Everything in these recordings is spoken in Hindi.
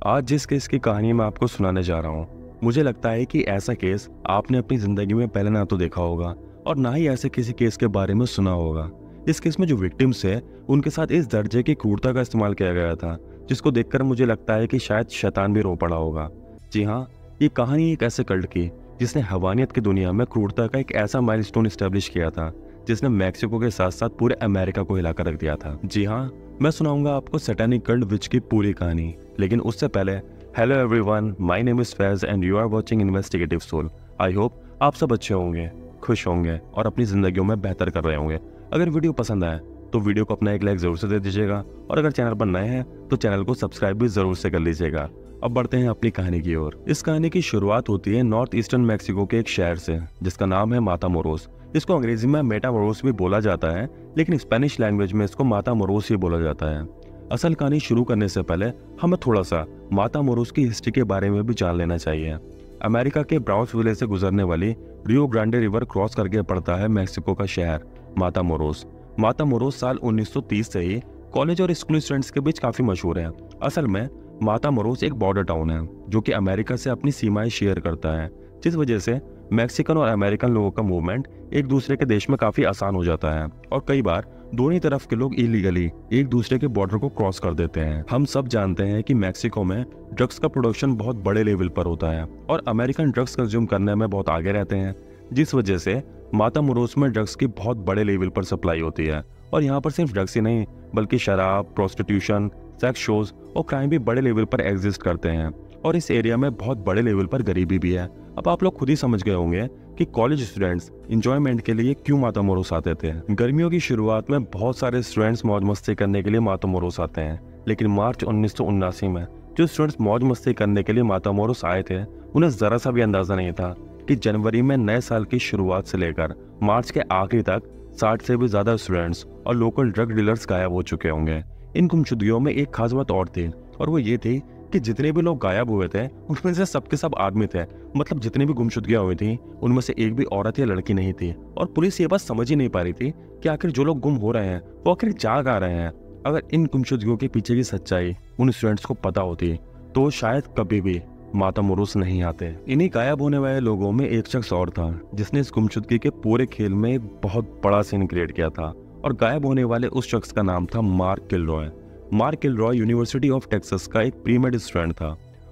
आज जिस केस की कहानी मैं आपको सुनाने जा रहा हूँ, मुझे लगता है कि ऐसा केस आपने अपनी जिंदगी में पहले ना तो देखा होगा और ना ही ऐसे किसी केस के बारे में सुना होगा। इस केस में जो विक्टिम्स है उनके साथ इस दर्जे की क्रूरता का इस्तेमाल किया गया था जिसको देखकर मुझे लगता है कि शायद शैतान भी रो पड़ा होगा। जी हाँ, ये कहानी एक ऐसे कल्ट की जिसने हैवानियत की दुनिया में क्रूरता का एक ऐसा माइलस्टोन एस्टेब्लिश किया था जिसने मैक्सिको के साथ साथ पूरे अमेरिका को हिलाकर रख दिया था। जी हाँ, मैं सुनाऊंगा आपको सैटेनिक कल्ट विच की पूरी कहानी, लेकिन उससे पहले hello everyone, my name is Faiz and you are watching investigative soul. I hope आप सब अच्छे होंगे, खुश होंगे और अपनी जिंदगियों में बेहतर कर रहे होंगे। अगर वीडियो पसंद आए तो वीडियो को अपना एक लाइक जरूर से दे दीजिएगा और अगर चैनल पर नए हैं तो चैनल को सब्सक्राइब भी जरूर से कर लीजिएगा। अब बढ़ते हैं अपनी कहानी की ओर। इस कहानी की शुरुआत होती है नॉर्थ ईस्टर्न मैक्सिको के एक शहर से जिसका नाम है मातामोरोस। इसको अंग्रेजी में मेटामोरोस भी बोला जाता है, लेकिन स्पेनिश लैंग्वेज में इसको मातामोरोस ही बोला जाता है। असल कहानी शुरू करने से पहले हमें थोड़ा सा मातामोरोस की हिस्ट्री के बारे में भी जान लेना चाहिए। अमेरिका के ब्राउन्सविले से गुजरने वाली रियो ग्रांडे रिवर क्रॉस करके पड़ता है मैक्सिको का शहर मातामोरोस। मातामोरोस साल 1930 से ही कॉलेज और स्कूल स्टूडेंट्स के बीच काफी मशहूर है। असल में मातामोरोस एक बॉर्डर टाउन है जो कि अमेरिका से अपनी सीमाएं शेयर करता है, जिस वजह से मैक्सिकन और अमेरिकन लोगों का मूवमेंट एक दूसरे के देश में काफी आसान हो जाता है और कई बार दोनों ही तरफ के लोग इलीगली एक दूसरे के बॉर्डर को क्रॉस कर देते हैं। हम सब जानते हैं कि मैक्सिको में ड्रग्स का प्रोडक्शन बहुत बड़े लेवल पर होता है और अमेरिकन ड्रग्स कंज्यूम करने में बहुत आगे रहते हैं, जिस वजह से मातामोरोस में ड्रग्स की बहुत बड़े लेवल पर सप्लाई होती है। और यहाँ पर सिर्फ ड्रग्स ही नहीं बल्कि शराब, प्रोस्टिट्यूशन, सेक्स शोज और क्राइम भी बड़े लेवल पर एग्जिस्ट करते हैं और इस एरिया में बहुत बड़े लेवल पर गरीबी भी है। अब आप लोग खुद ही समझ गए होंगे कि कॉलेज स्टूडेंट्स एंजॉयमेंट के लिए क्यों मातामोरोस आते थे। गर्मियों की शुरुआत में बहुत सारे स्टूडेंट्स मौज मस्ती करने के लिए मातामोरोस आते हैं, लेकिन मार्च 1979 में जो स्टूडेंट्स मौज मस्ती करने के लिए मातामोरोस आए थे उन्हें जरा सा भी अंदाजा नहीं था कि जनवरी में नए साल की शुरुआत से लेकर मार्च के आखिरी तक 60 से भी ज्यादा स्टूडेंट्स और लोकल ड्रग डीलर्स गायब हो चुके होंगे। इन गुमशुदगियों में एक खास बात और थी और वो ये थी कि जितने भी लोग गायब हुए थे उनमें से सबके सब आदमी थे। मतलब जितनी भी गुमशुदगियां हुई थी उनमें से एक भी औरत या लड़की नहीं थी और पुलिस ये बात समझ ही नहीं पा रही थी कि आखिर जो लोग गुम हो रहे हैं वो आखिर जा गा रहे हैं। अगर इन गुमशुदगियों के पीछे की सच्चाई उन स्टूडेंट्स को पता होती तो शायद कभी भी मातामोरोस नहीं आते। इन्हीं गायब होने वाले लोगों में एक शख्स और था जिसने इस गुमशुदगी के पूरे खेल में एक बहुत बड़ा सीन क्रिएट किया था और गायब होने वाले उस शख्स का नाम था Mark Kilroy. Mark Kilroy university of Texas का एक प्री-मेड स्टूडेंट था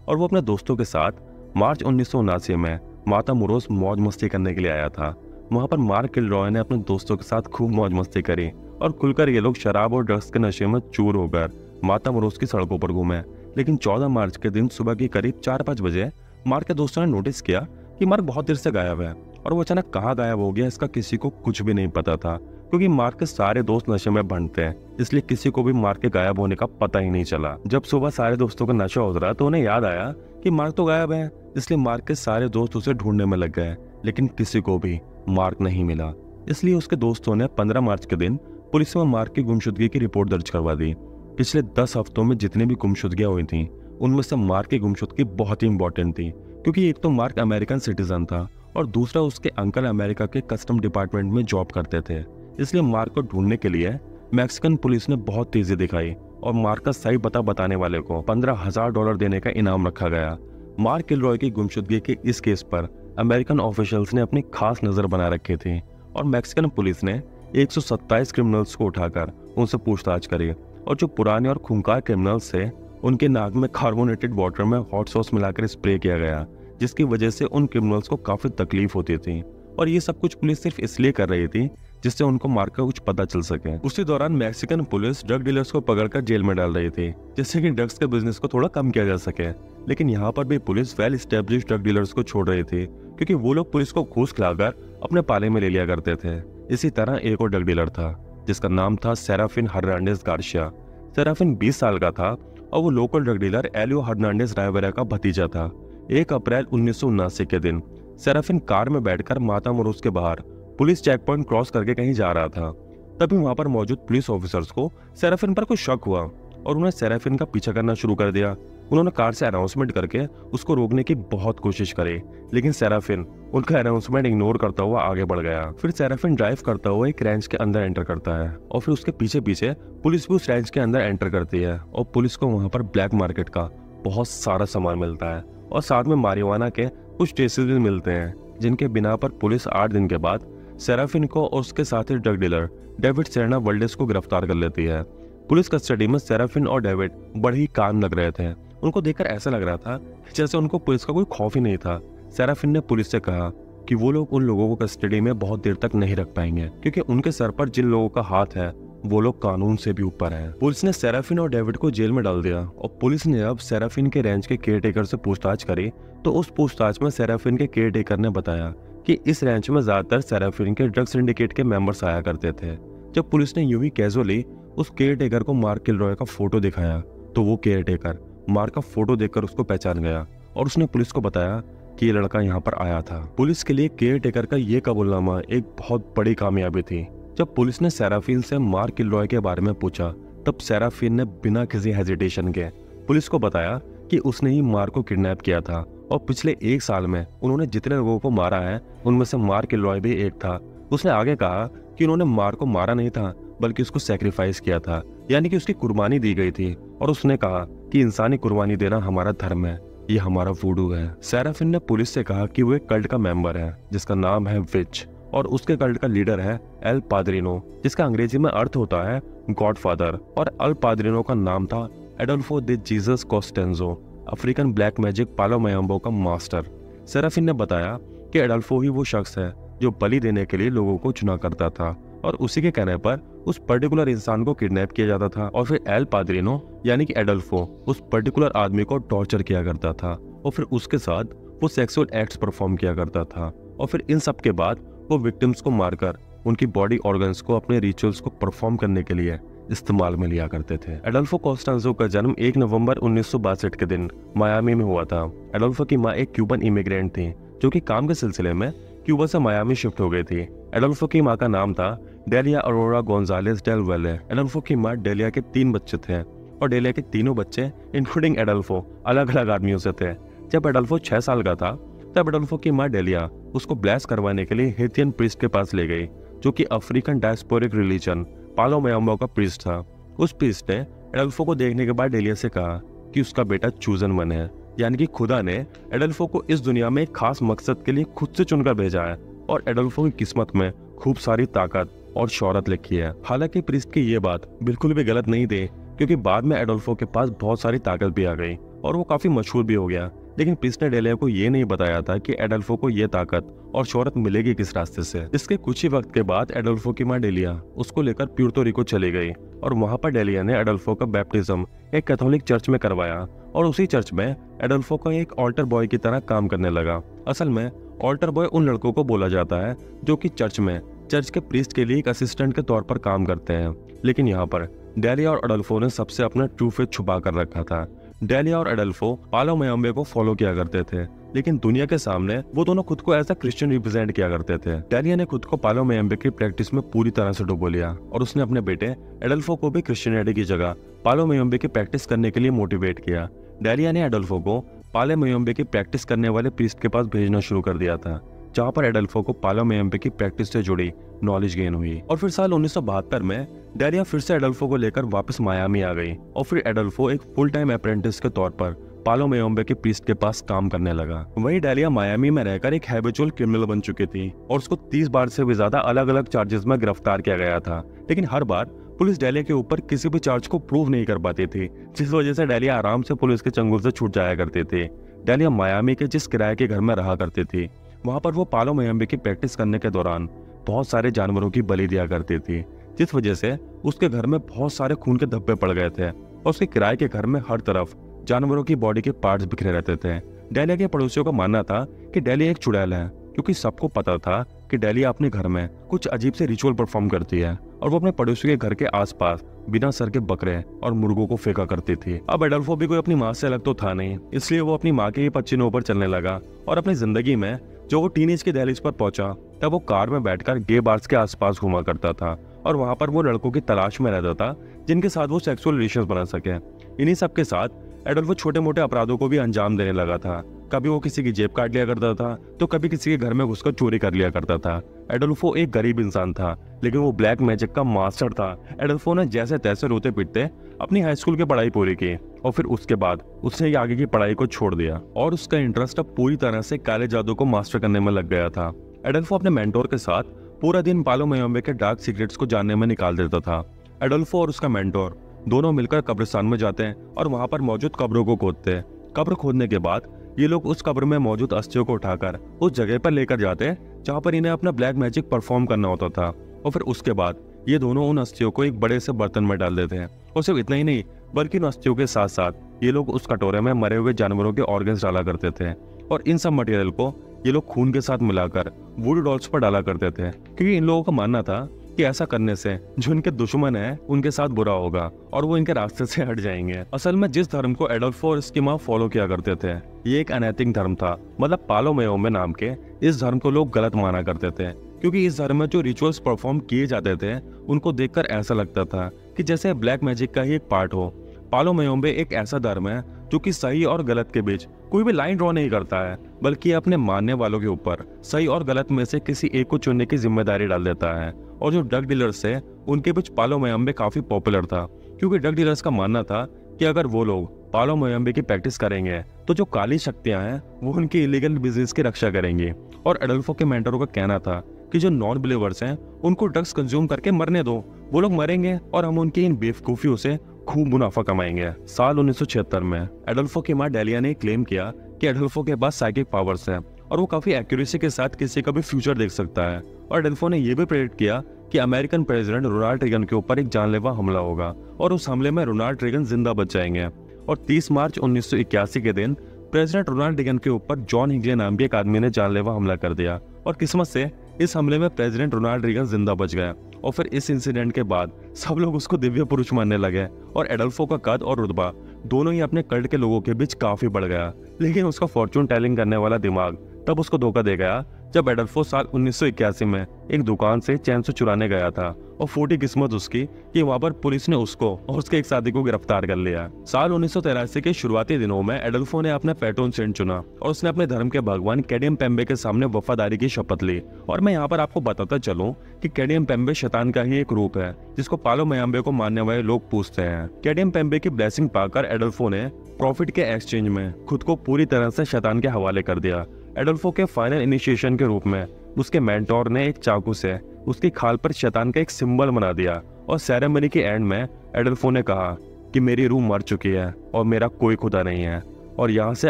और वो अपने दोस्तों के साथ मार्च 1979 में मातामोरोस मौज मस्ती करने के लिए आया था। वहां पर मार्क किलरॉय ने अपने दोस्तों के साथ खूब मौज मस्ती करी और खुलकर ये लोग शराब और ड्रग्स के नशे में चूर होकर मातामोरोस की सड़कों पर घूमे। लेकिन 14 मार्च के दिन सुबह के करीब 4-5 बजे मार्क के दोस्तों ने नोटिस किया कि मार्क बहुत देर से गायब है और वो अचानक कहाँ गायब हो गया इसका किसी को कुछ भी नहीं पता था, क्योंकि मार्क के सारे दोस्त नशे में भंडते हैं, इसलिए किसी को भी मार्क के गायब होने का पता ही नहीं चला। जब सुबह सारे दोस्तों का नशा उतरा तो उन्हें याद आया कि मार्क तो गायब है, इसलिए मार्क के सारे दोस्त उसे ढूंढने में लग गए, लेकिन किसी को भी मार्क नहीं मिला। इसलिए उसके दोस्तों ने 15 मार्च के दिन पुलिस में मार्क की गुमशुदगी की रिपोर्ट दर्ज करवा दी। पिछले 10 हफ्तों में जितनी भी गुमशुदगियां हुई थी उनमें से मार्क की गुमशुदगी बहुत ही इंपॉर्टेंट थी, क्योंकि एक तो मार्क अमेरिकन सिटीजन था और दूसरा उसके अंकल अमेरिका के कस्टम डिपार्टमेंट में जॉब करते थे। इसलिए मार्क को ढूंढने के लिए मैक्सिकन पुलिस ने बहुत तेजी दिखाई और मार्क का सही पता बताने वाले को $15,000 देने का इनाम रखा गया। मार्क किलरॉय की गुमशुदगी के इस केस पर अमेरिकन ऑफिशियल्स ने अपनी खास नजर बना रखी थी और मैक्सिकन पुलिस ने 127 क्रिमिनल्स को उठाकर उनसे पूछताछ करी और जो पुराने और खूंखार क्रिमिनल्स थे उनके नाक में कार्बोनेटेड वाटर में हॉट सॉस मिलाकर स्प्रे किया गया, जिसकी वजह से उन क्रिमिनल्स को काफी तकलीफ होती थी और ये सब कुछ पुलिस सिर्फ इसलिए कर रही थी जिससे उनको मार्क का कुछ पता चल सके। उसी दौरान मैक्सिकन पुलिस ड्रग डीलर्स को पकड़कर जेल में डाल रही थी जिससे कि ड्रग्स के बिजनेस को थोड़ा कम किया जा सके, लेकिन यहाँ पर भी police well established drug dealers को छोड़ रही थी क्योंकि वो लोग पुलिस को घूस खिलाकर अपने पाले में ले लिया करते थे। इसी तरह एक और ड्रग डीलर था जिसका नाम था सेराफिन हर्नांडेज गार्सिया। सेराफिन 20 साल का था और वो लोकल ड्रग डीलर एलियो हर्नांडेज रायवेरा का भतीजा था। 1 अप्रैल 1979 के दिन सेराफिन कार में बैठकर मातामोरोस के बाहर पुलिस चेक पॉइंट क्रॉस करके कहीं जा रहा था। तभी वहां पर मौजूद पुलिस ऑफिसर्स को सेराफिन पर कुछ शक हुआ और उन्होंने सेराफिन का पीछा करना शुरू कर दिया। उन्होंने कार से अनाउंसमेंट करके उसको रोकने की बहुत कोशिश करी, लेकिन सेराफिन उनका अनाउंसमेंट इग्नोर करता हुआ आगे बढ़ गया। फिर सेराफिन ड्राइव करता हुआ एक रेंज के अंदर एंटर करता है और फिर उसके पीछे पीछे पुलिस भी उस रेंज के अंदर एंटर करती है और पुलिस को वहां पर ब्लैक मार्केट का बहुत सारा सामान मिलता है और साथ में मारिजुआना के कुछ ट्रेसेस भी मिलते हैं, जिनके बिना पर पुलिस 8 दिन के बाद सेराफिन को और उसके साथी ड्रग डीलर डेविड सेरेना वल्डेस को गिरफ्तार कर लेती है। पुलिस कस्टडी में सेराफिन और डेविड बड़े ही काम लग रहे थे। उनको देखकर ऐसा लग रहा था जैसे उनको पुलिस का कोई खौफ ही नहीं था। सेराफिन ने पुलिस से कहा कि वो लोग उन लोगों को कस्टडी में बहुत देर तक नहीं रख पाएंगे, क्योंकि उनके सर पर जिन लोगों का हाथ है वो लोग कानून से भी ऊपर हैं। पुलिस ने सेराफिन और डेविड को जेल में डाल दिया और पुलिस ने अब सेराफिन के रेंज के केयरटेकर से पूछताछ करी तो उस पूछताछ में सेराफिन के केयरटेकर ने बताया कि इस रेंज में ज्यादातर सेराफिन के ड्रग सिंडिकेट के मेंबर्स आया करते थे। जब पुलिस ने यूं ही कैजुअली उस केयरटेकर को मार्क किलरॉय का फोटो दिखाया तो वो केयरटेकर मार्क का फोटो देखकर उसको पहचान गया और उसने पुलिस को बताया कि ये लड़का यहाँ पर आया था। पुलिस के लिए केयरटेकर का ये कबूलनामा एक बहुत बड़ी कामयाबी थी। जब पुलिस ने सेराफिन से मार्क किलरॉय के बारे में पूछा तब सेराफिन ने बिना किसी हेजिटेशन के पुलिस को बताया कि उसने ही मार्क को किडनैप किया था और पिछले 1 साल में उन्होंने जितने लोगों को मारा है उनमें से मार्क किलरॉय भी एक था। उसने आगे कहा कि उन्होंने मार्क को मारा नहीं था बल्कि उसको सैक्रिफाइस किया था, यानी कि उसकी कुर्बानी दी गई थी। और उसने कहा कि इंसानी कुर्बानी देना हमारा धर्म है, ये हमारा वुडू है। सेराफिन ने पुलिस से कहा कि वो एक कल्ट का मेंबर है जिसका नाम है विच और उसके कल्ट का लीडर है एल पाद्रिनो, जिसका अंग्रेजी में अर्थ होता है गॉडफादर। और एल पाद्रिनो का नाम था एडोल्फो दे जीसस कोस्टेंजो, अफ्रीकन ब्लैक मैजिक पालो मयाम्बो का मास्टर। सेराफिन ने बताया कि एडोल्फो ही वो शख्स है जो बलि देने के लिए लोगों को चुना करता था और उसी के कहने पर उस पर्टिकुलर इंसान को किडनैप किया जाता था और फिर एल पाद्रिनो यानी कि एडोल्फो उस पर्टिकुलर आदमी को टॉर्चर किया करता था और फिर उसके साथ वो सेक्सुअल एक्ट्स परफॉर्म किया करता था और फिर इन सब के बाद वो विक्टिम्स को मारकर उनकी बॉडी ऑर्गन्स को अपने रिचुअल्स को परफॉर्म करने के लिए इस्तेमाल में लिया करते थे। एडोल्फो कोस्टेंजो का जन्म 1 नवंबर 1962 के दिन मायामी में हुआ था। एडोल्फो की माँ एक क्यूबन इमिग्रेंट थी जो कि काम के सिलसिले में क्यूबा से मायामी शिफ्ट हो गई थी। एडोल्फो की माँ का नाम था डेलिया अरोरा गोंजालेस डेल वेले। एडोल्फो की माँ डेलिया के 3 बच्चे थे और डेलिया के तीनों बच्चे इंक्लूडिंग एडोल्फो अलग अलग आदमियों से थे। जब एडोल्फो 6 साल का था तब एडोल्फो की माँ डेलिया उसको ब्लेस करवाने के लिए हेथियन प्रीस्ट के पास ले गई, जो कि अफ्रीकन डायस्पोरिक रिलीजन पालो मयाम्बो का प्रीस्ट था। उस प्रीस्ट ने एडोल्फो को देखने के बाद डेलिया से कहा कि उसका बेटा चूजन वन है, यानी कि खुदा ने एडोल्फो को इस दुनिया में एक खास मकसद के लिए खुद से चुनकर भेजा है और एडोल्फो की किस्मत में खूब सारी ताकत और शौहरत लिखी है। हालांकि प्रीस्ट की ये बात बिल्कुल भी गलत नहीं थी, क्योंकि बाद में एडोल्फो के पास बहुत सारी ताकत भी आ गई और वो काफी मशहूर भी हो गया। लेकिन प्रीस्ट ने डेलिया को ये नहीं बताया था कि एडोल्फो को ये ताकत और शौहरत मिलेगी किस रास्ते से। इसके कुछ ही वक्त के बाद एडोल्फो की माँ डेलिया उसको लेकर प्यूर्तो रिको चली गई और वहां पर डेलिया ने एडोल्फो का बैप्टिज्म एक कैथोलिक चर्च में करवाया और उसी चर्च में एडोल्फो का एक ऑल्टर बॉय की तरह काम करने लगा। असल में ऑल्टर बॉय उन लड़कों को बोला जाता है जो कि चर्च के प्रीस्ट के लिए एक असिस्टेंट के तौर पर काम करते हैं। लेकिन यहाँ पर डेलिया और एडोल्फो ने सबसे अपना ट्रू फेथ छुपा कर रखा था। डेलिया और एडोल्फो पालो मयाम्बे को फॉलो किया करते थे, लेकिन दुनिया के सामने वो दोनों खुद को एज अ क्रिश्चियन रिप्रेजेंट किया करते थे। डेलिया ने खुद को पालो मयाम्बे की प्रैक्टिस में पूरी तरह से डुबो लिया और उसने अपने बेटे एडोल्फो को भी क्रिश्चियनिटी की जगह पालो मयाम्बे की प्रैक्टिस करने के लिए मोटिवेट किया। डेलिया ने एडोल्फो को पालो मयाम्बे की प्रैक्टिस करने वाले प्रीस्ट के पास भेजना शुरू कर दिया था, जहाँ पर एडोल्फो को पालो मयाम्बे की प्रैक्टिस से जुड़ी नॉलेज गेन हुई। और फिर साल 1972 में डेलिया फिर से एडोल्फो को लेकर वापस मायामी आ गई और फिर एडोल्फो एक फुल टाइम अप्रेंटिस के तौर पर पालो मयाम्बे के प्रीस्ट के पास काम करने लगा। वहीं डेलिया मायामी में रहकर एक हैबिचुअल क्रिमिनल बन चुकी थी और उसको 30 बार से भी ज्यादा अलग अलग चार्जेस में गिरफ्तार किया गया था, लेकिन हर बार पुलिस डेलिया के ऊपर किसी भी चार्ज को प्रूव नहीं कर पाती थी, जिस वजह से डेलिया आराम से पुलिस के चंगुल से छूट जाया करती थी। डेलिया मायामी के जिस किराए के घर में रहा करती थी वहां पर वो पालो मयाम्बे की प्रैक्टिस करने के दौरान बहुत सारे जानवरों की बलि दिया करती थी, जिस वजह से उसके घर में बहुत सारे खून के धब्बे पड़ गए थे और उसके किराए के घर में हर तरफ जानवरों की बॉडी के पार्ट्स बिखरे रहते थे। डेलिया के पड़ोसियों का मानना था कि डेलिया एक चुड़ैल है, क्योंकि सबको पता था कि डेलिया अपने घर में कुछ अजीब से रिचुअल परफॉर्म करती है और वो अपने पड़ोसियों के घर के आसपास बिना सर के बकरे और मुर्गों को फेंका करती थी। अब एडोल्फो भी कोई अपनी माँ से अलग तो था नहीं, इसलिए वो अपनी माँ के ही पच्चीनों पर चलने लगा और अपनी जिंदगी में जो वो टीनेज के दहलीज पर पहुंचा तब वो कार में बैठकर गे बार्स के आसपास घूमा करता था और वहां पर वो लड़कों की तलाश में रहता था जिनके साथ वो सेक्सुअल रिलेशंस बना सके। इन्हीं सब के साथ एडोल्फो छोटे मोटे अपराधों को भी अंजाम देने लगा था। कभी वो किसी की जेब काट लिया करता था तो कभी किसी के घर में घुसकर चोरी कर लिया करता था। एडोल्फो एक गरीब इंसान था, लेकिन वो ब्लैक मैजिक का मास्टर था। एडोल्फो ने जैसे तैसे रोते पीटते अपनी हाई स्कूल की पढ़ाई पूरी की और फिर उसके बाद उसने ये आगे की पढ़ाई को छोड़ दिया और उसका इंटरेस्ट अब पूरी तरह से काले जादू को मास्टर करने में लग गया था। एडोल्फो अपने मेंटोर के साथ पूरा दिन पालो मयोम्बे के डार्क सीक्रेट्स को जानने में निकाल देता था। एडोल्फो और उसका मेंटोर दोनों मिलकर कब्रिस्तान में जाते हैं और वहां पर मौजूद कब्रों को खोदते हैं। कब्र खोदने के बाद ये लोग उस कब्र में मौजूद अस्थियों को उठाकर उस जगह पर लेकर जाते हैं जहां पर इन्हें अपना ब्लैक मैजिक परफॉर्म करना होता था। और फिर उसके बाद ये दोनों उन अस्थियों को एक बड़े से बर्तन में डाल देते हैं। और सिर्फ इतना ही नहीं, बल्कि उन अस्थियों के साथ साथ ये लोग उस कटोरे में मरे हुए जानवरों के ऑर्गन्स डाला करते थे और इन सब मटेरियल को ये लोग खून के साथ मिलाकर वुडू डॉल्स पर डाला करते थे, क्योंकि इन लोगों का मानना था कि ऐसा करने से जो इनके दुश्मन है उनके साथ बुरा होगा और वो इनके रास्ते से हट जाएंगे। असल में जिस धर्म को एडोल्फो और उसकी माँ फॉलो किया करते थे ये एक अनैतिक धर्म था। मतलब पालो मयोम्बे नाम के इस धर्म को लोग गलत माना करते थे, क्योंकि इस धर्म में जो रिचुअल्स परफॉर्म किए जाते थे उनको देखकर ऐसा लगता था कि जैसे ब्लैक मैजिक का ही एक पार्ट हो। पालो मयोम्बे एक ऐसा धर्म है जो कि सही और गलत के बीच कोई भी लाइन ड्रॉ नहीं करता है, बल्कि अपने मानने वालों के ऊपर सही और गलत में से किसी एक को चुनने की जिम्मेदारी डाल देता है। और जो ड्रग डीलर्स है उनके बीच पालो मयोम्बे काफी पॉपुलर था, क्योंकि ड्रग डीलर्स का मानना था कि अगर वो लोग पालो मयोम्बे की प्रैक्टिस करेंगे तो जो काली शक्तियां हैं वो उनके इलीगल बिजनेस की रक्षा करेंगी। और एडोल्फो के मेंटरों का कहना था कि जो नॉन बिलीवर्स हैं उनको ड्रग्स कंज्यूम करके मरने दो, वो लोग मरेंगे और हम उनकी इन बेवकूफियों से खूब मुनाफा कमाएंगे। साल 1976 में एडोल्फो की मां डेलिया ने क्लेम किया कि एडोल्फो के पास साइकिक पावर्स हैं और वो काफी एक्यूरेसी के साथ किसी का भी फ्यूचर देख सकता है। और एडोल्फो ने यह भी प्रेडिक्ट किया कि अमेरिकन प्रेसिडेंट रोनाल्ड रेगन के ऊपर एक जानलेवा हमला होगा और उस हमले में रोनाल्ड रेगन जिंदा बच जाएंगे। और 30 मार्च 1981 के दिन प्रेसिडेंट रोनाल्ड रेगन के ऊपर जॉन हिगले नाम के एक आदमी ने जानलेवा हमला कर दिया और किस्मत से इस हमले में प्रेसिडेंट रोनाल्ड रेगन जिंदा बच गया। और फिर इस इंसिडेंट के बाद सब लोग उसको दिव्य पुरुष मानने लगे और एडोल्फो का कद और रुतबा दोनों ही अपने कल्ट के लोगों के बीच काफी बढ़ गया। लेकिन उसका फॉर्चून टेलिंग करने वाला दिमाग तब उसको धोखा दे गया जब एडोल्फो साल 1981 में एक दुकान से चैन से चुराने गया था और फूटी किस्मत उसकी कि वहां पर पुलिस ने उसको और उसके एक साथी को गिरफ्तार कर लिया। साल 1983 के शुरुआती दिनों में एडोल्फो ने अपना पैट्रोन सेंट चुना और उसने अपने धर्म के भगवान कैडियम पेम्बे के सामने वफादारी की शपथ ली। और मैं यहाँ पर आपको बताता चलूं कि कैडियम पेम्बे शैतान का ही एक रूप है जिसको पालो मयोम्बे को मानने वाले लोग पूछते हैं। कैडियम पेम्बे की ब्लेसिंग पाकर एडोल्फो ने प्रॉफिट के एक्सचेंज में खुद को पूरी तरह से शैतान के हवाले कर दिया। एडोल्फो के फाइनल इनिशिएशन के रूप में उसके मेंटोर ने एक चाकू से उसकी खाल पर शैतान का एक सिंबल बना दिया और सेरेमनी के एंड में एडोल्फो ने कहा कि मेरी रूह मर चुकी है और मेरा कोई खुदा नहीं है। और यहाँ से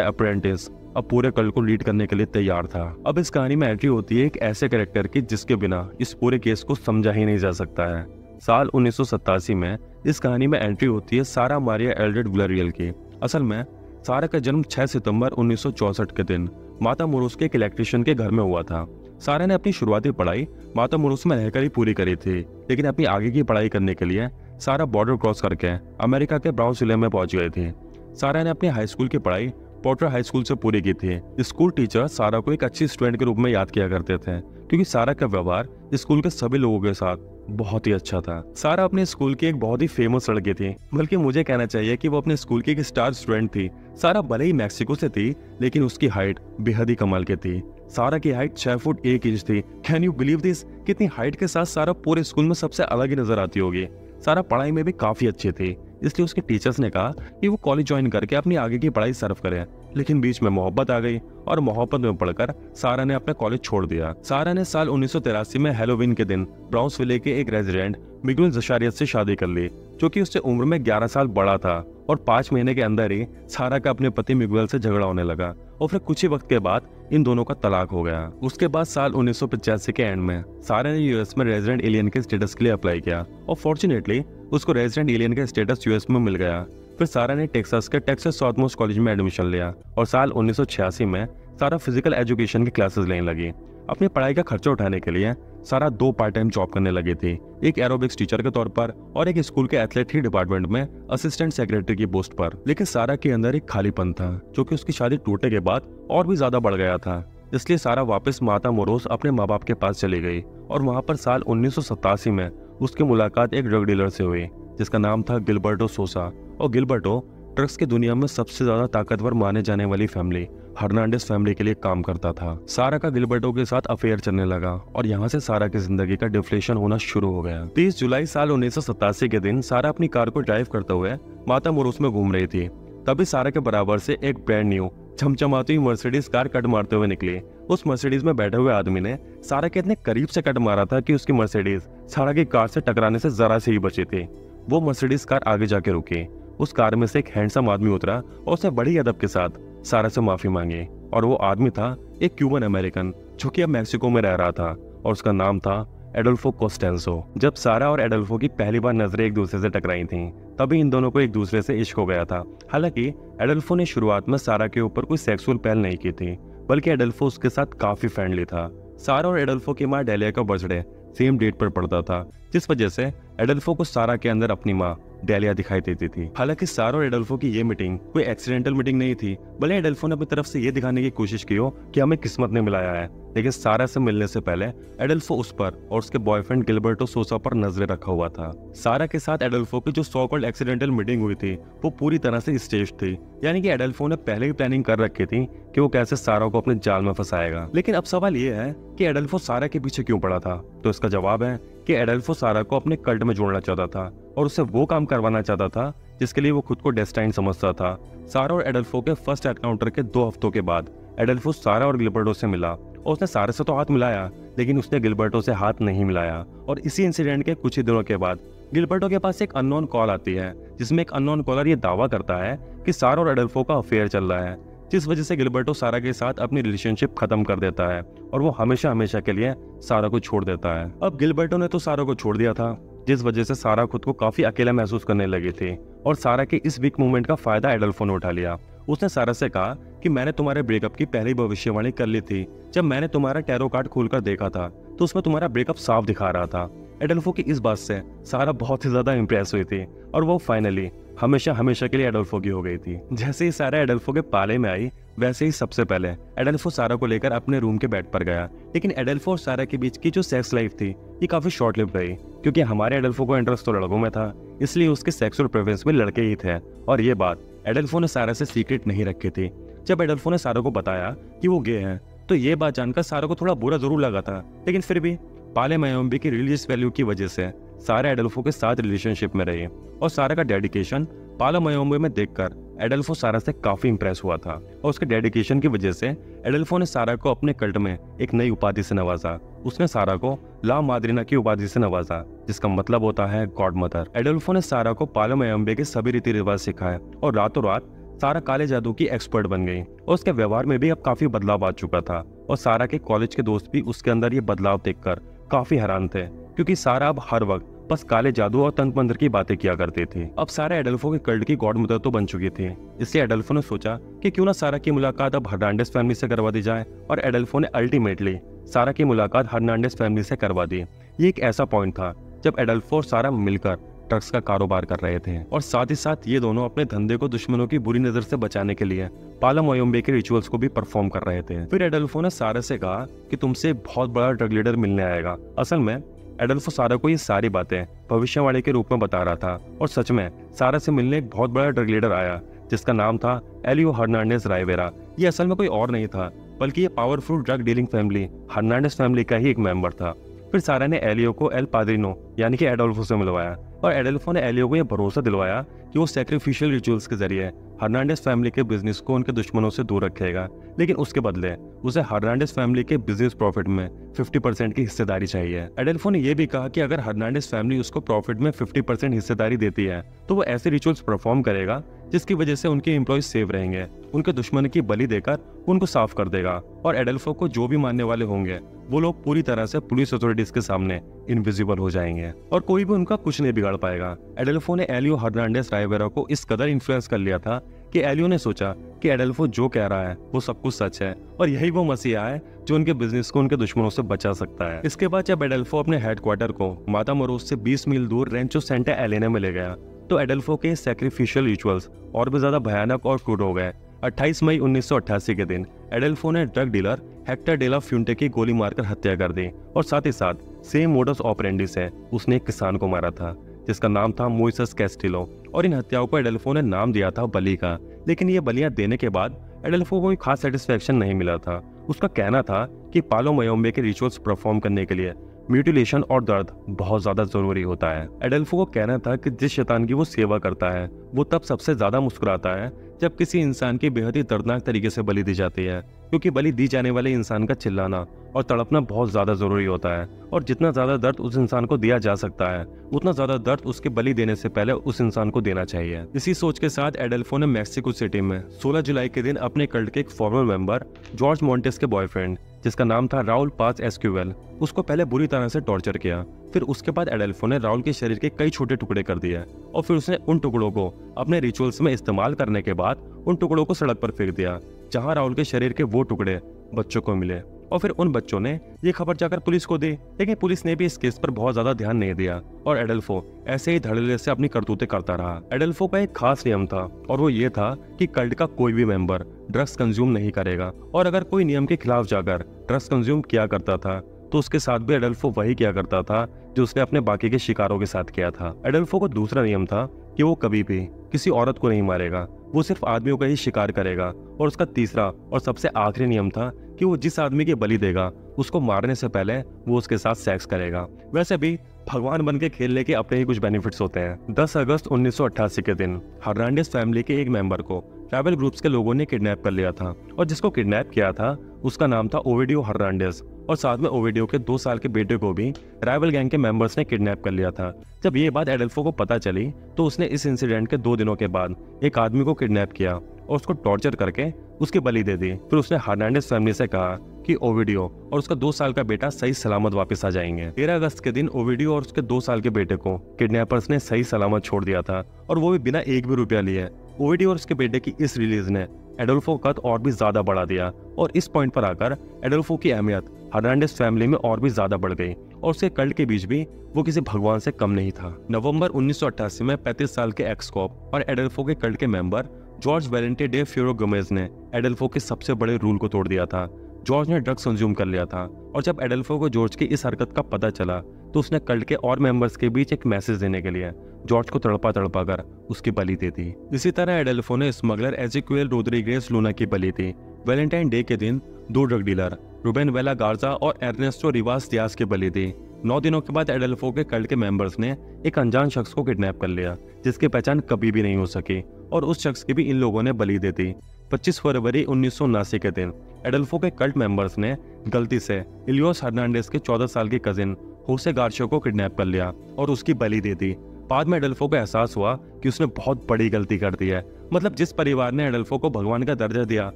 अप्रेंटिस अब पूरे कल्ट को लीड करने के लिए तैयार था। अब इस कहानी में एंट्री होती है एक ऐसे कैरेक्टर की जिसके बिना इस पूरे केस को समझा ही नहीं जा सकता है। साल 1987 में इस कहानी में एंट्री होती है सारा मारिया एल्ड्रेड विलारियल की। असल में सारा का जन्म 6 सितंबर 1964 के दिन माता मोरोस के एक इलेक्ट्रिशियन के घर में हुआ था। सारा ने अपनी शुरुआती पढ़ाई माता मोरोस में रहकर ही पूरी करी थी, लेकिन अपनी आगे की पढ़ाई करने के लिए सारा बॉर्डर क्रॉस करके अमेरिका के ब्राउन्सविले में पहुंच गई थी। सारा ने अपनी हाई स्कूल की पढ़ाई पोर्टर हाई स्कूल से पूरी की थी। स्कूल टीचर सारा को एक अच्छी स्टूडेंट के रूप में याद किया करते थे, क्योंकि सारा का व्यवहार स्कूल के सभी लोगों के साथ बहुत ही अच्छा था। सारा अपने स्कूल की एक बहुत ही फेमस लड़की थी, बल्कि मुझे कहना चाहिए कि वो अपने स्कूल की एक स्टार स्टूडेंट थी। सारा भले ही मैक्सिको से थी, लेकिन उसकी हाइट बेहद ही कमाल की थी। सारा की हाइट 6 फुट 1 इंच थी। Can you believe this? कितनी हाइट के साथ सारा पूरे स्कूल में सबसे अलग ही नजर आती होगी। सारा पढ़ाई में भी काफी अच्छी थी, इसलिए उसके टीचर्स ने कहा कि वो कॉलेज ज्वाइन करके अपनी आगे की पढ़ाई सर्व करे। लेकिन बीच में मोहब्बत आ गई और मोहब्बत में पढ़कर सारा ने अपना कॉलेज छोड़ दिया। सारा ने साल 1983 में हैलोवीन के दिन ब्राउन्सविले के एक रेजिडेंट मिगुएल ज़शारियत से शादी कर ली, जो कि उससे उम्र में 11 साल बड़ा था। और 5 महीने के अंदर ही सारा का अपने पति मिगुएल से झगड़ा होने लगा और फिर कुछ ही वक्त के बाद इन दोनों का तलाक हो गया। उसके बाद साल 1985 के एंड में सारा ने यूएस में रेजिडेंट एलियन के स्टेटस के लिए अप्लाई किया और फॉर्चुनेटली उसको रेजिडेंट एलियन का स्टेटस यूएस में मिल गया। फिर सारा ने टेक्सास के टेक्सास साउथमोस्ट कॉलेज में एडमिशन लिया और साल 1986 में सारा फिजिकल एजुकेशन की क्लासेस लेने लगी। अपनी पढ़ाई का खर्चा उठाने के लिए सारा 2 पार्ट टाइम जॉब करने लगी थी, एक एरोबिक्स टीचर के तौर पर और एक स्कूल के एथलेट ही डिपार्टमेंट में असिस्टेंट सेक्रेटरी की पोस्ट पर। लेकिन सारा के अंदर एक खालीपन था, जो कि उसकी शादी टूटने के बाद और भी ज्यादा बढ़ गया था। इसलिए सारा वापस माता मोरोस अपने माँ बाप के पास चली गई और वहाँ पर साल 1987 में उसकी मुलाकात एक ड्रग डीलर से हुई जिसका नाम था गिलबर्टो सोसा। और गिलबर्टो ड्रग्स की दुनिया में सबसे ज्यादा ताकतवर माने जाने वाली फैमिली हर्नांडेस फैमिली के लिए काम करता था। सारा का गिलबर्टो के साथ अफेयर चलने लगा और यहाँ से सारा की जिंदगी का डिफ्लेशन होना शुरू हो गया। 30 जुलाई साल 1987 के दिन सारा अपनी कार को ड्राइव करते हुए माता मोरोस में घूम रही थी तभी सारा के बराबर से एक ब्रांड न्यू चमचमाती हुई मर्सिडीज कार कट मारते हुए निकली। उस मर्सिडीज में बैठे हुए आदमी ने सारा के इतने करीब से कट मारा था कि उसकी मर्सिडीज सारा की कार से टकराने से जरा से ही बची थी। वो मर्सिडीज कार आगे जाके रुकी। उस कार में से एक हैंडसम आदमी उतरा और उसने बड़ी अदब के साथ सारा से माफी मांगी। और वो आदमी था एक क्यूबन अमेरिकन जो कि अब मैक्सिको में रह रहा था और उसका नाम था एडोल्फो कोस्टेंसो। जब सारा और एडोल्फो की पहली बार नजरें एक दूसरे से टकराई थीं, तभी इन दोनों को एक दूसरे से इश्क हो गया था। हालांकि एडोल्फो ने शुरुआत में सारा के ऊपर कोई सेक्सुअल पहल नहीं की थी, बल्कि एडोल्फो उसके साथ काफी फ्रेंडली था। सारा और एडोल्फो की माँ डेलिया का बर्थडे सेम डेट पर पड़ता था, जिस वजह से एडोल्फो को सारा के अंदर अपनी माँ डेलिया दिखाई देती थी। हालांकि सारा और एडोल्फो की ये मीटिंग कोई एक्सीडेंटल मीटिंग नहीं थी, भले एडोल्फो ने अपनी तरफ से ये दिखाने की कोशिश की हो कि हमें किस्मत ने मिलाया है, लेकिन सारा से मिलने से पहले एडोल्फो उस पर और उसके बॉयफ्रेंड गिलबर्टो सोसा पर नजरें रखा हुआ था। सारा के साथ एडोल्फो की जो सो कॉल्ड एक्सीडेंटल मीटिंग हुई थी वो पूरी तरह से स्टेज थी, यानी कि एडोल्फो ने पहले ही प्लानिंग कर रखी थी कि वो कैसे सारा को अपने जाल में फंसाएगा। लेकिन अब सवाल ये है कि एडोल्फो सारा के पीछे क्यों पड़ा था? तो इसका जवाब है कि एडोल्फो सारा को अपने कल्ट में जोड़ना चाहता था और उससे वो काम करवाना चाहता था जिसके लिए वो खुद को डेस्टाइन समझता था। सारा और एडोल्फो के फर्स्ट एनकाउंटर के 2 हफ्तों के बाद एडोल्फो सारा और गिलबर्टो से मिला और उसने सारा से तो हाथ मिलाया, लेकिन उसने गिलबर्टो से हाथ नहीं मिलाया। और इसी इंसिडेंट के कुछ ही दिनों के बाद गिलबर्टो के पास एक अननोन कॉल आती है, जिसमें एक अननोन कॉलर ये दावा करता है कि सारा और एडोल्फो का अफेयर चल रहा है, जिस वजह से गिलबर्टो सारा के साथ अपनी रिलेशनशिप खत्म कर देता है और वो हमेशा हमेशा के लिए सारा को छोड़ देता है। अब गिलबर्टो ने तो सारा को छोड़ दिया था, जिस वजह से सारा खुद को काफी अकेला महसूस करने लगी थी और सारा के इस वीक मूवमेंट का फायदा एडोल्फो ने उठा लिया। उसने सारा से कहा कि मैंने तुम्हारे ब्रेकअप की पहली भविष्यवाणी कर ली थी। जब मैंने तुम्हारा टैरो कार्ड खोलकर देखा था तो उसमें तुम्हारा ब्रेकअप साफ दिखा रहा था। एडोल्फो की इस बात से सारा बहुत ही ज्यादा इंप्रेस हुई थी और वो फाइनली हमेशा हमेशा के लिए एडोल्फो की हो गई थी। जैसे ही सारा एडोल्फो के पाले में आई, वैसे ही सबसे पहले एडोल्फो सारा को लेकर अपने रूम के बेड पर गया। लेकिन एडोल्फो और सारा के बीच की जो सेक्स लाइफ थी ये काफी शॉर्ट लिव्ड रही, क्योंकि हमारे एडोल्फो को इंटरेस्ट तो लड़कों में था, इसलिए उसके सेक्सुअल प्रेफरेंस में लड़के ही थे। और ये बात एडोल्फो ने सारा से सीक्रेट नहीं रखी थी। जब एडोल्फो ने सारा को बताया कि वो गे है, तो ये बात जानकर सारा को थोड़ा बुरा जरूर लगा था, लेकिन फिर भी पाले मयोम्बे की रिलीजियस वैल्यू की वजह से सारा एडोल्फो के साथ रिलेशनशिप में रही और सारा का डेडिकेशन पाला मयोम्बे में देखकर एडोल्फो सारा से काफी इंप्रेस हुआ था और उसके डेडिकेशन की वजह से एडोल्फो ने सारा को अपने कल्ट में एक नई उपाधि से नवाजा। उसने सारा को ला माद्रिना की उपाधि से नवाजा, जिसका मतलब होता है गॉड मदर। एडोल्फो ने सारा को पाला मयोम्बे के सभी रीति रिवाज सिखाए और रातों रात सारा काले जादू की एक्सपर्ट बन गई और उसके व्यवहार में भी अब काफी बदलाव आ चुका था। और सारा के कॉलेज के दोस्त भी उसके अंदर ये बदलाव देखकर काफी हैरान थे, क्योंकि सारा अब हर वक्त बस काले जादू और तंत्र मंत्र की बातें किया करती थी। अब सारा एडोल्फो के कल्ट की गॉड मदर तो बन चुकी थी, इसलिए एडोल्फो ने सोचा कि क्यों ना सारा की मुलाकात अब हर्नांडेज फैमिली से करवा दी जाए। और एडोल्फो ने अल्टीमेटली सारा की मुलाकात हर्नांडेज फैमिली से करवा दी। ये एक ऐसा पॉइंट था जब एडोल्फो और सारा मिलकर ड्रग्स का कारोबार कर रहे थे और साथ ही साथ ये दोनों अपने धंधे को दुश्मनों की बुरी नजर से बचाने के लिए पाला मयोम्बे के रिचुअल्स को भी परफॉर्म कर रहे थे। फिर एडोल्फो ने सारा से कहा कि तुमसे बहुत बड़ा ड्रग लीडर मिलने आएगा। असल में एडोल्फो सारा को ये सारी बातें भविष्यवाणी के रूप में बता रहा था और सच में सारा से मिलने एक बहुत बड़ा ड्रग लीडर आया, जिसका नाम था एलियो हर्नांडेज राइवेरा। ये असल में कोई और नहीं था, बल्कि ये powerful drug dealing family Hernandez family का ही एक मेंबर था। फिर सारा ने एलियो को एल पाद्रिनो यानी कि एडोल्फो से मिलवाया और एडोल्फो ने एलियो को यह भरोसा दिलवाया कि वो सैक्रिफिशियल रिचुअल्स के जरिए हर्नांडेज फैमिली के बिजनेस को उनके दुश्मनों से दूर रखेगा, लेकिन उसके बदले उसे हर्नांडेज फैमिली के बिजनेस प्रॉफिट में 50% की हिस्सेदारी चाहिए। एडोल्फो ने यह भी कहा कि अगर हर्नांडेज फैमिली उसको प्रॉफिट में 50% हिस्सेदारी देती है तो वो ऐसे रिचुअल्स परफॉर्म करेगा जिसकी वजह से उनके एम्प्लॉयज सेव रहेंगे, उनके दुश्मन की बलि देकर उनको साफ कर देगा और एडोल्फो को जो भी मानने वाले होंगे वो लोग पूरी तरह से पुलिस अथॉरिटीज के सामने इनविजिबल हो जाएंगे और कोई भी उनका कुछ नहीं बिगाड़ पाएगा। एडोल्फो ने एलियो हर्नांडेज राइवेरा को इस कदर इन्फ्लुएंस कर लिया था कि एलियो ने सोचा कि एडोल्फो जो कह रहा है वो सब कुछ सच है और यही वो मसीहा है जो उनके बिजनेस को उनके दुश्मनों से बचा सकता है। इसके बाद जब एडोल्फो अपने हेडक्वार्टर को मातामोरोस से 20 मील दूर रेंचो सेंटा एलेना में ले गया तो एडोल्फो के सैक्रिफिशियल रिचुअल्स और भी ज्यादा भयानक और क्रूर हो गए। 28 मई 1988 के दिन एडोल्फो ने ड्रग डीलर हेक्टर डेला फ्यूंटे की गोली मारकर हत्या कर दी और साथ ही साथ सेम मोडस ऑपरेंडी से उसने एक किसान को मारा था जिसका नाम था मोइसेस कैस्टिलो और इन हत्याओं को एडोल्फो ने नाम दिया था बलि का। लेकिन ये बलियां देने के बाद एडोल्फो को कोई खास सेटिस्फेक्शन नहीं मिला था। उसका कहना था कि पालो मयोम्बे के रिचुअल्स परफॉर्म करने के लिए म्यूटिलेशन और दर्द बहुत ज्यादा जरूरी होता है। एडल्फो को कहना था कि जिस शैतान की वो सेवा करता है वो तब सबसे ज्यादा मुस्कुराता है जब किसी इंसान की बेहद ही दर्दनाक तरीके से बलि दी जाती है, क्योंकि बलि दी जाने वाले इंसान का चिल्लाना और तड़पना बहुत ज्यादा जरूरी होता है, और जितना ज्यादा दर्द उस इंसान को दिया जा सकता है उतना ज्यादा दर्द उसके बलि देने से पहले उस इंसान को देना चाहिए। इसी सोच के साथ एडल्फो ने मेक्सिको सिटी में 16 जुलाई के दिन अपने कल्ट के एक फॉर्मर मेंबर जॉर्ज मोंटेस के बॉयफ्रेंड, जिसका नाम था राउल पास एस्क्यूवेल, उसको पहले बुरी तरह से टॉर्चर किया। फिर उसके बाद एडल्फो ने राउल के शरीर के कई छोटे टुकड़े कर दिए और फिर उसने उन टुकड़ों को अपने रिचुअल्स में इस्तेमाल करने के बाद उन टुकड़ों को सड़क पर फेंक दिया, जहां राउल के शरीर के वो टुकड़े बच्चों को मिले। और फिर उन बच्चों ने ये खबर जाकर पुलिस को दी, लेकिन पुलिस ने भी इस केस पर बहुत ज्यादा ध्यान नहीं दिया और एडल्फो ऐसे ही धड़ल्ले से अपनी करतूतें करता रहा। एडल्फो का एक खास नियम था और वो ये था कि कल्ट का कोई भी मेंबर ड्रग्स कंज्यूम नहीं करेगा, और अगर कोई नियम के खिलाफ जाकर ड्रग्स कंज्यूम किया करता था तो उसके साथ भी एडल्फो वही किया करता था जो उसने अपने बाकी के शिकारों के साथ किया था। एडल्फो को दूसरा नियम था कि वो कभी भी किसी औरत को नहीं मारेगा, वो सिर्फ आदमियों का ही शिकार करेगा। और उसका तीसरा और सबसे आखिरी नियम था कि वो जिस आदमी की बलि देगा उसको मारने से पहले वो उसके साथ सेक्स करेगा। वैसे भी भगवान बन के खेलने के अपने ही कुछ बेनिफिट्स होते हैं। 10 अगस्त 1988 के दिन हर्नांडेज फैमिली के एक मेंबर को ट्रैवल ग्रुप्स के लोगों ने किडनैप कर लिया था, और जिसको किडनैप किया था उसका नाम था ओविडियो हर्नांडेज, और साथ में ओविडियो के 2 साल के बेटे को भी राइवल गैंग के मेंबर्स ने किडनैप कर लिया था। जब ये बात एडल्फो को पता चली तो उसने इस इंसिडेंट के 2 दिनों के बाद एक आदमी को किडनैप किया और उसको टॉर्चर करके उसकी बलि दे दी। फिर उसने हर्नांडेज फैमिली से कहा कि ओविडियो और उसका 2 साल का बेटा सही सलामत वापस आ जाएंगे। 13 अगस्त के दिन ओविडियो और उसके 2 साल के बेटे को किडनैपर्स ने सही सलामत छोड़ दिया था, और वो भी बिना एक भी रुपया लिए। ओविडियो और उसके बेटे की इस रिलीज ने एडोल्फो का कद और भी ज्यादा बढ़ा दिया, और इस पॉइंट पर आकर एडोल्फो की अहमियत हर्नांडेज फैमिली में और भी ज्यादा बढ़ गई, और उसके कल्ट के बीच भी वो किसी भगवान से कम नहीं था। नवंबर 1988 में 35 साल के एक्स कॉप और एडोल्फो के कल्ट के member George Valente de Fuero Gomez ने एडोल्फो के सबसे बड़े रूल को तोड़ दिया था। जॉर्ज ने ड्रग्स कंज्यूम कर लिया था, और जब एडोल्फो को जॉर्ज की इस हरकत का पता चला तो उसने कल्ट के और मेंबर्स के बीच एक मैसेज देने के लिए जॉर्ज को तड़पा तड़पा कर उसकी बलि दे दी। इसी तरह एडोल्फो ने स्मगलर एजिक्वेल रोड्रिगेज लूना की बलि दी। वैलेंटाइन डे के दिन 2 ड्रग डीलर रुबेन वेला गार्जा और एर्नेस्टो रिवास दियास की बलि दी। 9 दिनों के बाद एडोल्फो के कल्ट के मेंबर्स ने एक अनजान शख्स को किडनैप कर लिया, जिसकी पहचान कभी भी नहीं हो सकी, और उस शख्स की भी इन लोगों ने बलि दे दी। 25 फरवरी 1979 के दिन एडोल्फो के कल्ट मेंबर्स ने गलती से इलियोस हर्नांडेज के 14 साल के कजिन होसे गार्शिया को किडनैप कर लिया और उसकी बलि दे दी। बाद में एडोल्फो को एहसास हुआ कि उसने बहुत बड़ी गलती कर दी है। मतलब जिस परिवार ने एडोल्फो को भगवान का दर्जा दिया,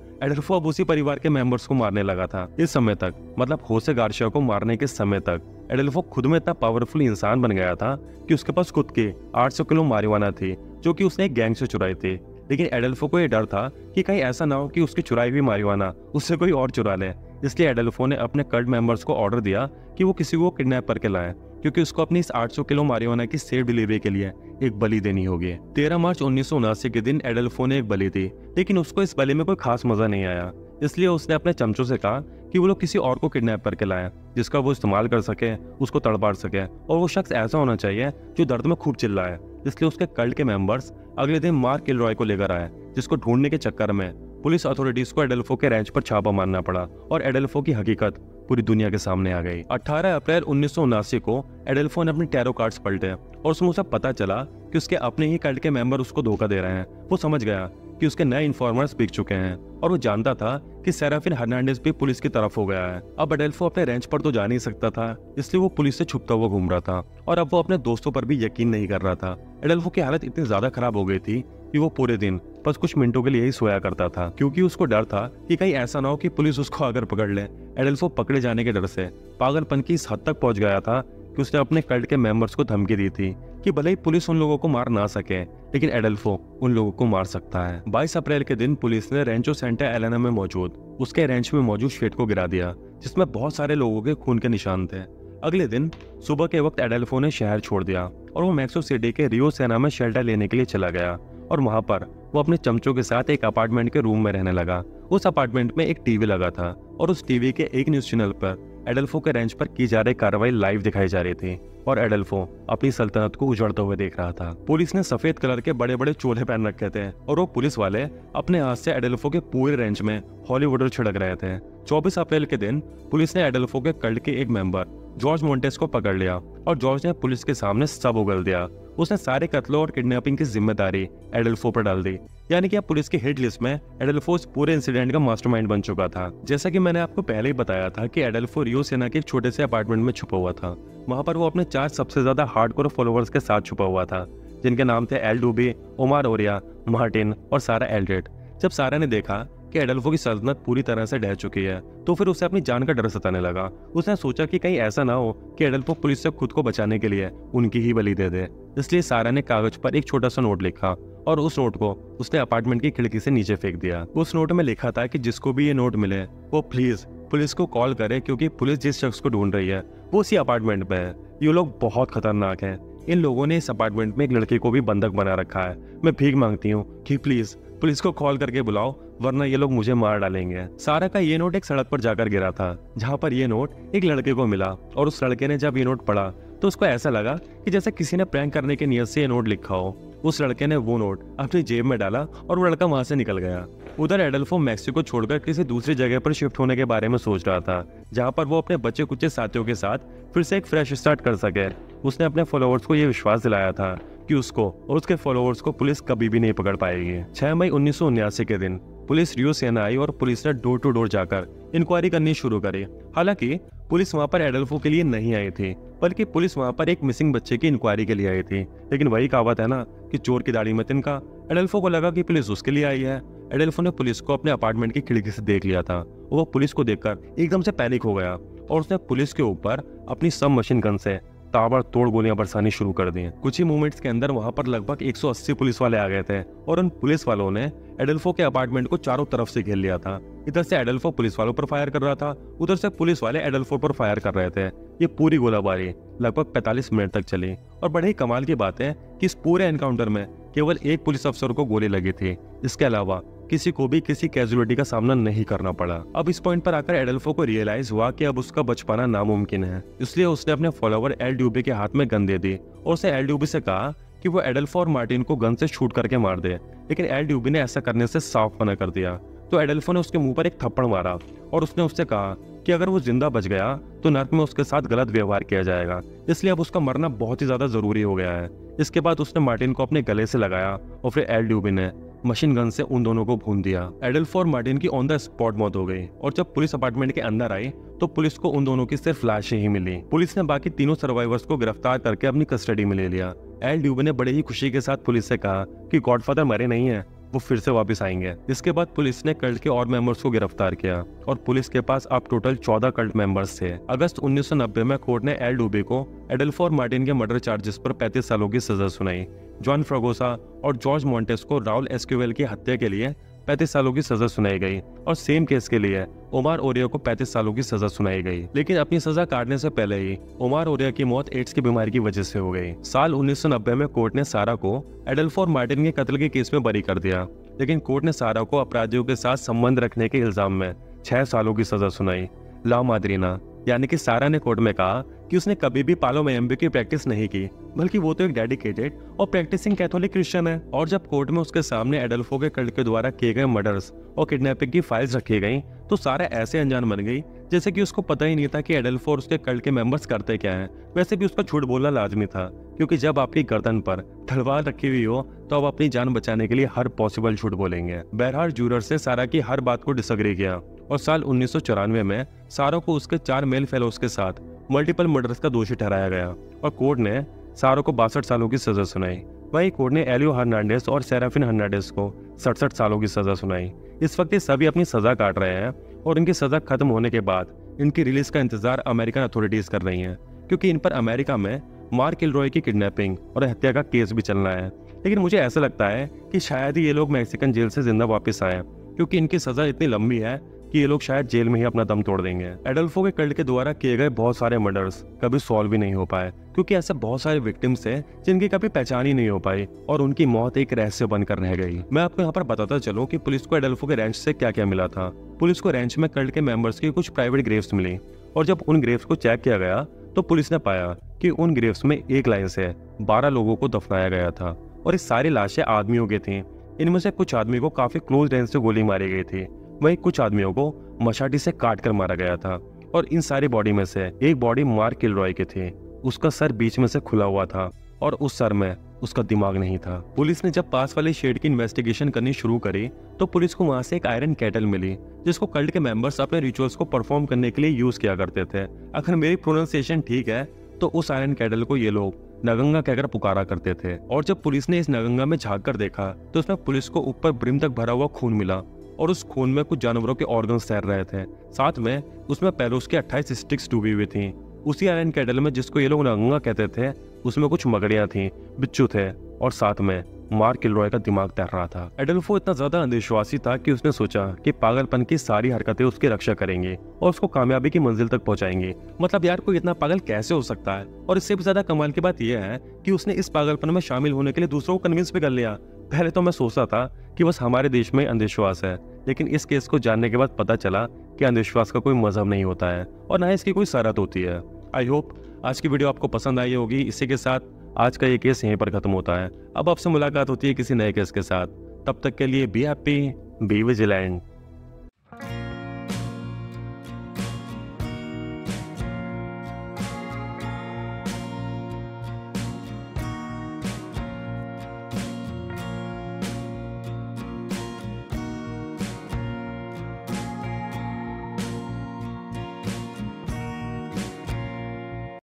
एडोल्फो अब उसी परिवार के मेंबर्स को मारने लगा था। इस समय तक, मतलब होसे गार्शिया को मारने के समय तक, एडोल्फो खुद में इतना पावरफुल इंसान बन गया था कि उसके पास खुद के 800 किलो मारिवाना थी, जो कि उसने एक गैंग से चुराई थी। लेकिन एडोल्फो को यह डर था कि कहीं ऐसा ना हो कि उसकी चुराई हुई मारिवाना उससे कोई और चुरा ले। इसलिए एडोल्फो ने अपने कल्ट मेंबर्स को ऑर्डर दिया कि वो किसी को किडनैप करके लाएं, क्योंकि उसको अपनी इस 800 किलो मारिवाना की सेफ डिलीवरी के लिए एक बलि देनी होगी। 13 मार्च 1979 के दिन एडोल्फो ने एक बलि दी, लेकिन उसको इस बलि में कोई खास मजा नहीं आया। इसलिए उसने अपने चमचों से कहा कि वो लोग किसी और को किडनैप करके लाएं, जिसका वो इस्तेमाल कर सके, उसको तड़पाड़ सके, और वो शख्स ऐसा होना चाहिए जो दर्द में खूब चिल्लाए। इसलिए उसके कल्ट के मेंबर्स अगले दिन मार्क किलरॉय को लेकर आए, जिसको ढूंढने के चक्कर में पुलिस अथॉरिटीज को एडोल्फो के रैंच पर छापा मारना पड़ा, और एडोल्फो की हकीकत पूरी दुनिया के सामने आ गई। 18 अप्रैल 1979 को एडोल्फो ने अपने टैरो कार्ड्स पलटे और उसमें उसे पता चला कि उसके अपने ही कल्ट के मेंबर उसको धोखा दे रहे हैं। वो समझ गया कि उसके नए इन्फॉर्मर्स बिक चुके हैं, और वो जानता था कि सेराफिन हर्नांडेज भी पुलिस की तरफ हो गया है। अब एडोल्फो अपने रेंच पर तो जा नहीं सकता था, इसलिए वो पुलिस से छुपता हुआ घूम रहा था, और अब वो अपने दोस्तों पर भी यकीन नहीं कर रहा था। एडोल्फो की हालत इतनी ज्यादा खराब हो गई थी कि वो पूरे दिन बस कुछ मिनटों के लिए ही सोया करता था, क्योंकि उसको डर था कि कहीं ऐसा ना हो कि पुलिस उसको अगर पकड़ ले। एडोल्फो पकड़े जाने के डर से पागलपन की इस हद तक पहुंच गया था कि उसने अपने कल्ट के मेंबर्स को धमकी दी थी कि भले ही पुलिस उन लोगों को मार ना सके, लेकिन एडोल्फो उन लोगों को मार सकता है। 22 अप्रैल के दिन पुलिस ने रेंचो सेंटा एलेना में मौजूद उसके रेंच में मौजूद शेड को गिरा दिया, जिसमें बहुत सारे लोगों के खून के निशान थे। अगले दिन सुबह के वक्त एडोल्फो ने शहर छोड़ दिया और वो मैक्सिको सिटी के रियो सेना में शेल्टर लेने के लिए चला गया, और वहां पर वो अपने चमचों के साथ एक अपार्टमेंट के रूम में रहने लगा। उस अपार्टमेंट में एक टीवी लगा था, और उस टीवी के एक न्यूज चैनल पर एडोल्फो के रेंच पर की जा रही कार्रवाई लाइव दिखाई जा रही थी, और एडोल्फो अपनी सल्तनत को उजड़ते हुए देख रहा था। पुलिस ने सफेद कलर के बड़े बड़े चोले पहन रखे थे, और वो पुलिस वाले अपने हाथ से एडोल्फो के पूरे रेंच में हॉलीवुडर छिड़क रहे थे। 24 अप्रैल के दिन पुलिस ने एडोल्फो के कल्ट के एक मेंबर जॉर्ज मोंटेस को पकड़ लिया और जॉर्ज ने पुलिस के सामने सब उगल दिया। उसने सारे कत्लों और किडनैपिंग की जिम्मेदारी एडल्फो पर डाल दी। यानी कि अब पुलिस की हिट लिस्ट में एडल्फो इस पूरे इंसिडेंट का मास्टरमाइंड बन चुका था। जैसा कि मैंने आपको पहले ही बताया था कि एडल्फो रियो सेना के एक छोटे से अपार्टमेंट में छुपा हुआ था। वहां पर वो अपने 4 सबसे ज्यादा हार्डकोर फॉलोअर्स के साथ छुपा हुआ था, जिनके नाम थे एल डूबी, ओमार ओरिया, मार्टिन और सारा एल्ड्रेड। जब सारा ने देखा कि एडल्फो की सल्तनत पूरी तरह से ढह चुकी है तो फिर उसे अपनी जान का डर सताने लगा। उसने सोचा कि कहीं ऐसा ना हो कि एडल्फो पुलिस से खुद को बचाने के लिए उनकी ही बलि दे दे। इसलिए सारा ने कागज पर एक छोटा सा नोट लिखा और उस नोट को उसने अपार्टमेंट की खिड़की से नीचे फेंक दिया। उस नोट में लिखा था कि जिसको भी ये नोट मिले वो प्लीज पुलिस को कॉल करे, क्योंकि पुलिस जिस शख्स को ढूंढ रही है वो उसी अपार्टमेंट में है। ये लोग बहुत खतरनाक हैं। इन लोगों ने इस अपार्टमेंट में एक लड़के को भी बंधक बना रखा है। मैं भीख मांगती हूँ कि प्लीज पुलिस को कॉल करके बुलाओ, वरना ये लोग मुझे मार डालेंगे। सारा का ये नोट एक सड़क पर जाकर गिरा था, जहाँ पर ये नोट एक लड़के को मिला और उस लड़के ने जब ये नोट पढ़ा तो उसको ऐसा लगा कि जैसे किसी ने प्रैंक करने की नियत से ये नोट लिखा हो। उस लड़के ने वो नोट अपनी जेब में डाला और वो लड़का वहां से निकल गया। उधर एडल्फो मैक्सिको छोड़कर किसी दूसरी जगह पर शिफ्ट होने के बारे में सोच रहा था, जहाँ पर वो अपने बच्चे कुच्चे साथियों के साथ फिर से एक फ्रेश स्टार्ट कर सके। उसने अपने फॉलोअर्स को ये विश्वास दिलाया था कि उसको और उसके फॉलोअर्स को पुलिस कभी भी नहीं पकड़ पाएगी। 6 मई 1979 के दिन पुलिस रियो सेना आई और पुलिस ने डोर टू डोर जाकर इंक्वायरी करनी शुरू करी। हालांकि पुलिस वहां पर एडल्फो के लिए नहीं आई थी, बल्कि पुलिस वहां पर एक मिसिंग बच्चे की इंक्वायरी के लिए आई थी। लेकिन वही कहावत है ना कि चोर की दाढ़ी में तिनका। एडल्फो को लगा कि पुलिस उसके लिए आई है। एडल्फो ने पुलिस को अपने अपार्टमेंट की खिड़की से देख लिया था। वो पुलिस को देखकर एकदम से पैनिक हो गया और उसने पुलिस के ऊपर अपनी सब मशीन गन से ताबड़तोड़ गोलियां बरसानी शुरू कर दी। कुछ ही मोमेंट्स के अंदर वहां पर लगभग 180 पुलिस वाले आ गए थे और उन पुलिस वालों ने एडल्फो के अपार्टमेंट को चारों तरफ से घेर लिया था। इधर से एडल्फो पुलिस वालों पर फायर कर रहा था, उधर से पुलिस वाले एडल्फो पर फायर कर रहे थे। ये पूरी गोलाबारी लगभग 45 मिनट तक चली और बड़े ही कमाल की बात है कि इस पूरे एनकाउंटर में केवल एक पुलिस अफसर को गोली लगी थी। इसके अलावा किसी को भी किसी कैजुअलिटी का सामना नहीं करना पड़ा। अब इस पॉइंट पर आकर एडल्फो को रियलाइज हुआ कि अब उसका बच पाना नामुमकिन है। इसलिए उसने अपने फॉलोअर एल ड्यूबी के हाथ में गन दे दी और उसने एल ड्यूबी से कहा कि वो एडल्फो और मार्टिन को गन से शूट करके मार दे। लेकिन एल ड्यूबी ने ऐसा करने से साफ मना कर दिया। तो एडल्फो ने उसके मुंह पर एक थप्पड़ मारा और उसने उससे कहा कि अगर वो जिंदा बच गया तो नर्क में उसके साथ गलत व्यवहार किया जाएगा, इसलिए अब उसका मरना बहुत ही ज्यादा जरूरी हो गया है। इसके बाद उसने मार्टिन को अपने गले से लगाया और फिर एल ड्यूबी ने मशीन गन से उन दोनों को भून दिया। एडल्फो और मार्टिन की ऑन द स्पॉट मौत हो गई और जब पुलिस अपार्टमेंट के अंदर आई तो पुलिस को उन दोनों की सिर्फ लाशें ही मिली। पुलिस ने बाकी तीनों सर्वाइवर्स को गिरफ्तार करके अपनी कस्टडी में ले लिया। एल ड्यूबी ने बड़े ही खुशी के साथ पुलिस से कहा कि गॉडफादर मरे नहीं है, वो फिर से वापस आएंगे। इसके बाद पुलिस ने कल्ट के और मेंबर्स को गिरफ्तार किया और पुलिस के पास अब टोटल 14 कल्ट मेंबर्स थे। अगस्त 1990 में कोर्ट ने एल डूबे को एडल्फो और मार्टिन के मर्डर चार्जेस पर 35 सालों की सजा सुनाई। जॉन फ्रागोसा और जॉर्ज मोंटेस को राउल एस्क्यूवेल की हत्या के लिए 35 सालों की सजा सुनाई गई और सेम केस के लिए ओमार ओरिया को 35 सालों की सजा सुनाई गई। लेकिन अपनी सजा काटने से पहले ही ओमार ओरिया की मौत एड्स की बीमारी की वजह से हो गई। साल 1990 में कोर्ट ने सारा को एडल्फो और मार्टिन के कत्ल के केस में बरी कर दिया, लेकिन कोर्ट ने सारा को अपराधियों के साथ संबंध रखने के इल्जाम में 6 सालों की सजा सुनाई। ला माद्रीना यानी कि सारा ने कोर्ट में कहा कि उसने कभी भी पालो मैम्बे की प्रैक्टिस नहीं की, बल्कि वो तो एक डेडिकेटेड और प्रैक्टिसिंग कैथोलिक क्रिश्चियन है। और जब कोर्ट में उसके सामने एडल्फो के कल्ट के द्वारा किए गए मर्डर्स और किडनैपिंग की फाइल्स रखी गई तो सारा ऐसे अनजान बन गई जैसे कि उसको पता ही नहीं था कि एडल्फो और उसके कल्ट के मेंबर्स करते क्या हैं। वैसे भी उसका झूठ बोलना लाजमी था, क्योंकि जब आपकी गर्दन पर तलवार रखी हुई हो तो आप अपनी जान बचाने के लिए हर पॉसिबल झूठ बोलेंगे। बहरहाल जूरर से सारा की हर बात को डिसएग्री किया और साल 1994 में सारा को उसके 4 मेल फेलोज के साथ मल्टीपल मर्डर्स का दोषी ठहराया गया और कोर्ट ने सारा को 62 सालों की सजा सुनाई। वहीं कोर्ट ने एलियो हर्नांडेस और सेराफिन हर्नांडेस को 67 सालों की सजा सुनाई। इस वक्त ये सभी अपनी सजा काट रहे हैं और इनकी सजा खत्म होने के बाद इनकी रिलीज का इंतजार अमेरिकन अथॉरिटीज कर रही हैं, क्योंकि इन पर अमेरिका में मार्क किलरॉय की किडनैपिंग और हत्या का केस भी चलना है। लेकिन मुझे ऐसा लगता है कि शायद ही ये लोग मैक्सिकन जेल से जिंदा वापस आए, क्योंकि इनकी सजा इतनी लंबी है कि ये लोग शायद जेल में ही अपना दम तोड़ देंगे। एडल्फो के कल्ट के द्वारा किए गए बहुत सारे मर्डर्स कभी सॉल्व भी नहीं हो पाए, क्योंकि ऐसे बहुत सारे विक्टिम्स थे जिनकी कभी पहचान ही नहीं हो पाई और उनकी मौत एक रहस्य बनकर रह गई। मैं आपको यहाँ पर बताता चलूं कि पुलिस को एडल्फो के रेंच से क्या क्या मिला था। पुलिस को रेंच में कल्ट के मेंबर्स की कुछ प्राइवेट ग्रेव्स मिली और जब उन ग्रेव्स को चेक किया गया तो पुलिस ने पाया कि उन ग्रेव्स में एक लाइन से 12 लोगों को दफनाया गया था और ये सारी लाशें आदमियों की थी। इनमें से कुछ आदमी को काफी क्लोज रेंज से गोली मारी गई थी, वहीं कुछ आदमियों को मशाटी से काट कर मारा गया था और इन सारी बॉडी में से एक बॉडी मार्क किलरॉय की थी। उसका सर बीच में से खुला हुआ था और उस सर में उसका दिमाग नहीं था। पुलिस ने जब पास वाले शेड की इन्वेस्टिगेशन करनी शुरू करी तो पुलिस को वहां से एक आयरन केटल मिली जिसको कल्ट के मेंबर्स अपने रिचुअल्स को परफॉर्म करने के लिए यूज किया करते थे। अगर मेरी प्रोनाउंसिएशन ठीक है तो उस आयरन केटल को ये लोग नगंगा कहकर पुकारा करते थे। और जब पुलिस ने इस नगंगा में झांक कर देखा तो उसमें पुलिस को ऊपर ब्रिम तक भरा हुआ खून मिला और उस खून में कुछ जानवरों के ऑर्गन्स तैर रहे थे। साथ में उसमें पैरोस के 28 स्टिक्स डूबी हुई थी। उसी आयरन केटल में जिसको ये लोग नगंगा कहते थे उसमें कुछ मगड़ियां थी, बिच्छू थे और साथ में मार्क किलरॉय का दिमाग तैर रहा था। एडोल्फो इतना ज्यादा अंधविश्वासी था कि उसने सोचा कि पागलपन की सारी हरकतें उसकी रक्षा करेंगी और उसको कामयाबी की मंजिल तक पहुंचाएंगी। मतलब यार कोई इतना पागल कैसे हो सकता है। और इससे भी ज्यादा कमाल की बात यह है कि उसने इस पागलपन में शामिल होने के लिए दूसरों को कन्विंस भी कर लिया। पहले तो मैं सोचता था कि बस हमारे देश में अंधविश्वास है, लेकिन इस केस को जानने के बाद पता चला कि अंधविश्वास का कोई मजहब नहीं होता है और ना इसकी कोई शरत होती है। आई होप आज की वीडियो आपको पसंद आई होगी। इसी के साथ आज का ये केस यहीं पर खत्म होता है। अब आपसे मुलाकात होती है किसी नए केस के साथ। तब तक के लिए बी हैप्पी, बी विजिलेंट।